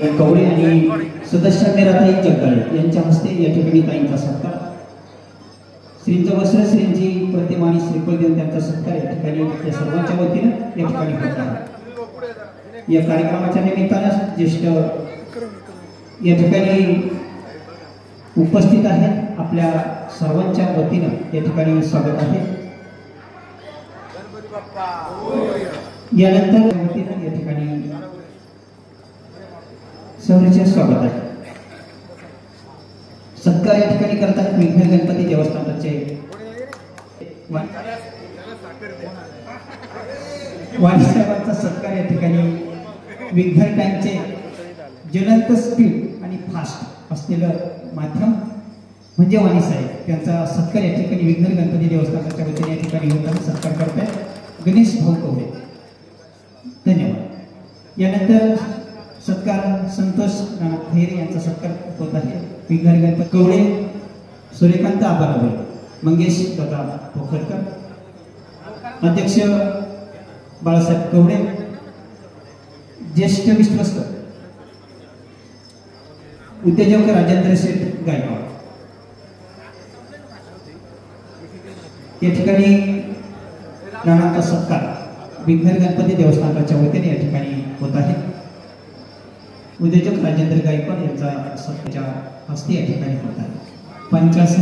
कवळे आणि सदस्य निराताई जगदाळे यांच्या हस्ते या ठिकाणी ताईंचा सत्कार, श्रींचं वस्त्र, श्रींची प्रतिमा आणि श्रीफळ देऊन त्यांचा सत्कार या ठिकाणी या सर्वांच्या वतीनं या ठिकाणी होत आहे। या कार्यक्रमाच्या निमित्तानं ज्येष्ठ या ठिकाणी उपस्थित आहेत, आपल्या सर्वांच्या वतीनं या ठिकाणी स्वागत आहे। यानंतर वतीनं या ठिकाणी सहर्ष स्वागत आहे। सत्कार या ठिकाणी करत आहेत विघ्नहर गणपती देवस्थानाचे वाणी साहेबांचा सत्कार या ठिकाणी विघ्नहर टाइमचे ज्वलंत स्पीड आणि फास्ट असलेलं माध्यम म्हणजे वाणी साहेब, त्यांचा सत्कार या ठिकाणी विघ्नहर गणपती देवस्थानाच्या वतीने या ठिकाणी होताना सत्कार करत आहेत गणेश भाऊ कवळे, धन्यवाद। यानंतर सत्कार संतोष खैरे यांचा सत्कार होत आहे। विघ्नहर गणपती कवळे, सूर्यकांत आबारावे, मंगेश दादा पोखरकर, अध्यक्ष बाळासाहेब कवळे, ज्येष्ठ विश्वस्त उद्योजक राजेंद्र शेठ गायकवाड या ठिकाणी नानांचा सत्कार विघ्नहर गणपती देवस्थानाच्या वतीने या ठिकाणी होत आहे। उद्योजक राजेंद्र गायकवाड यांचा सत्याच्या हस्ते या ठिकाणी होत आहे। 50